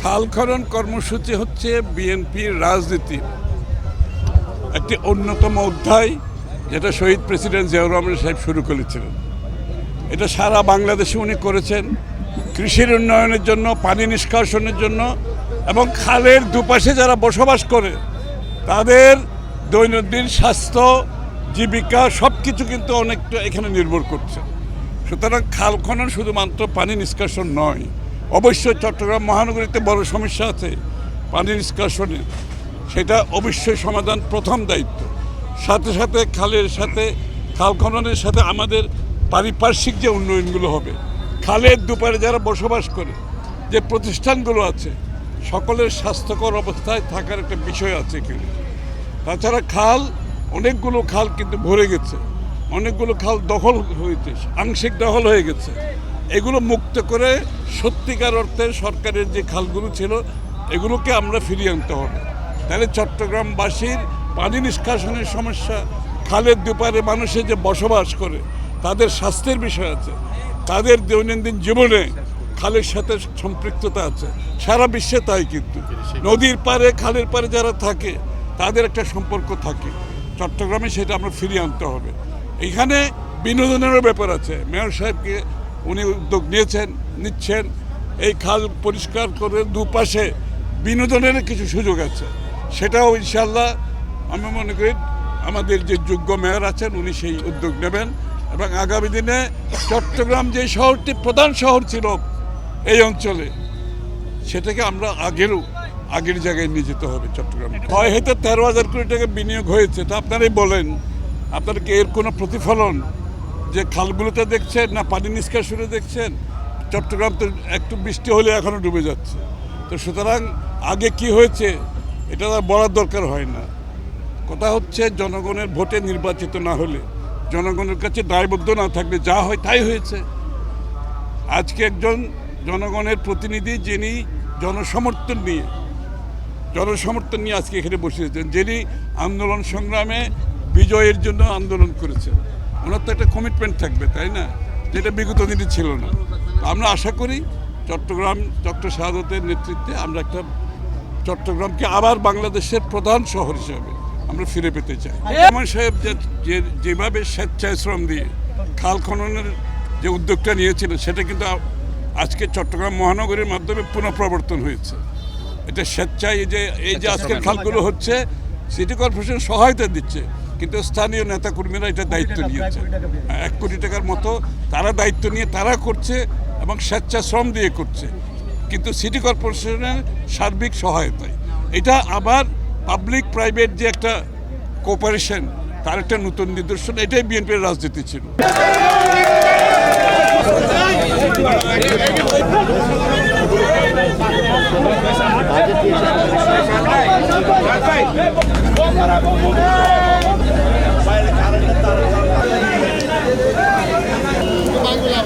খাল খনন কর্মসূচি হচ্ছে বিএনপির রাজনীতির একটি অন্যতম অধ্যায়, যেটা শহীদ প্রেসিডেন্ট জিয়াউর রহমান সাহেব শুরু করেছিলেন। এটা সারা বাংলাদেশে উনি করেছেন কৃষির উন্নয়নের জন্য, পানি নিষ্কাশনের জন্য, এবং খালের দুপাশে যারা বসবাস করে তাদের দৈনন্দিন স্বাস্থ্য, জীবিকা সব কিছু কিন্তু অনেকটা এখানে নির্ভর করছে। সুতরাং খাল খনন শুধুমাত্র পানি নিষ্কাশন নয়, অবশ্যই চট্টগ্রাম মহানগরীতে বড় সমস্যা আছে পানি নিষ্কাশনের, সেটা অবশ্যই সমাধান প্রথম দায়িত্ব। সাথে সাথে খালের সাথে, খাল খননের সাথে আমাদের পারিপার্শ্বিক যে উন্নয়নগুলো হবে, খালের দুপারে যারা বসবাস করে যে প্রতিষ্ঠানগুলো আছে সকলের স্বাস্থ্যকর অবস্থায় থাকার একটা বিষয় আছে এখানে। তাছাড়া খাল, অনেকগুলো খাল কিন্তু ভরে গেছে, অনেকগুলো খাল দখল হয়েছে, আংশিক দখল হয়ে গেছে। এগুলো মুক্ত করে সত্যিকার অর্থে সরকারের যে খালগুলো ছিল এগুলোকে আমরা ফিরিয়ে আনতে হবে। তাহলে চট্টগ্রামবাসীর পানি নিষ্কাশনের সমস্যা, খালের দুপারে মানুষের যে বসবাস করে তাদের স্বাস্থ্যের বিষয় আছে, তাদের দৈনন্দিন জীবনে খালের সাথে সম্পৃক্ততা আছে। সারা বিশ্বে তাই, কিন্তু নদীর পারে, খালের পারে যারা থাকে তাদের একটা সম্পর্ক থাকে। চট্টগ্রামে সেটা আমরা ফিরিয়ে আনতে হবে। এখানে বিনোদনেরও ব্যাপার আছে। মেয়র সাহেবকে উনি উদ্যোগ নিচ্ছেন এই খাল পরিষ্কার করে দুপাশে বিনোদনের কিছু সুযোগ আছে, সেটাও ইনশাল্লাহ আমি মনে করি আমাদের যে যোগ্য মেয়র আছেন উনি সেই উদ্যোগ নেবেন। এবং আগামী দিনে চট্টগ্রাম যে শহরটি প্রধান শহর ছিল এই অঞ্চলে, সেটাকে আমরা আগের জায়গায় নিয়ে যেতে হবে। চট্টগ্রাম হয়তো 13,000 কোটি টাকা বিনিয়োগ হয়েছে, তা আপনারাই বলেন, আপনারা কি এর কোনো প্রতিফলন যে খালগুলোতে দেখছেন না পানি নিষ্কাশনে দেখছেন? চট্টগ্রাম তো একটু বৃষ্টি হলে এখনও ডুবে যাচ্ছে। তো সুতরাং আগে কি হয়েছে এটা আর বলার দরকার হয় না। কথা হচ্ছে জনগণের ভোটে নির্বাচিত না হলে, জনগণের কাছে দায়বদ্ধ না থাকলে যা হয় তাই হয়েছে। আজকে একজন জনগণের প্রতিনিধি যিনি জনসমর্থন নিয়ে আজকে এখানে বসেছেন, যিনি আন্দোলন সংগ্রামে বিজয়ের জন্য আন্দোলন করেছেন, ওনার তো একটা কমিটমেন্ট থাকবে, তাই না? যেটা বিগত দিনে ছিল না। আমরা আশা করি ডক্টর শাহাদাতের নেতৃত্বে আমরা একটা চট্টগ্রামকে আবার বাংলাদেশের প্রধান শহর হিসেবে আমরা ফিরে পেতে চাই। রহমান সাহেব যেভাবে স্বেচ্ছায় শ্রম দিয়ে খাল খননের যে উদ্যোগটা নিয়েছিলেন, সেটা কিন্তু আজকে চট্টগ্রাম মহানগরীর মাধ্যমে পুনঃপ্রবর্তন হয়েছে। এটা স্বেচ্ছায় এই যে আজকের খালগুলো হচ্ছে, সিটি কর্পোরেশন সহায়তা দিচ্ছে, কিন্তু স্থানীয় নেতাকর্মীরা এটা দায়িত্ব নিয়েছে। 1 কোটি টাকার মতো তারা দায়িত্ব নিয়ে তারা করছে এবং স্বেচ্ছা শ্রম দিয়ে করছে, কিন্তু সিটি কর্পোরেশনের সার্বিক সহায়তায়। এটা আবার পাবলিক প্রাইভেট যে একটা কোঅপারেশন, তার একটা নতুন নিদর্শন। এটাই বিএনপির রাজনীতি ছিল। বাংলা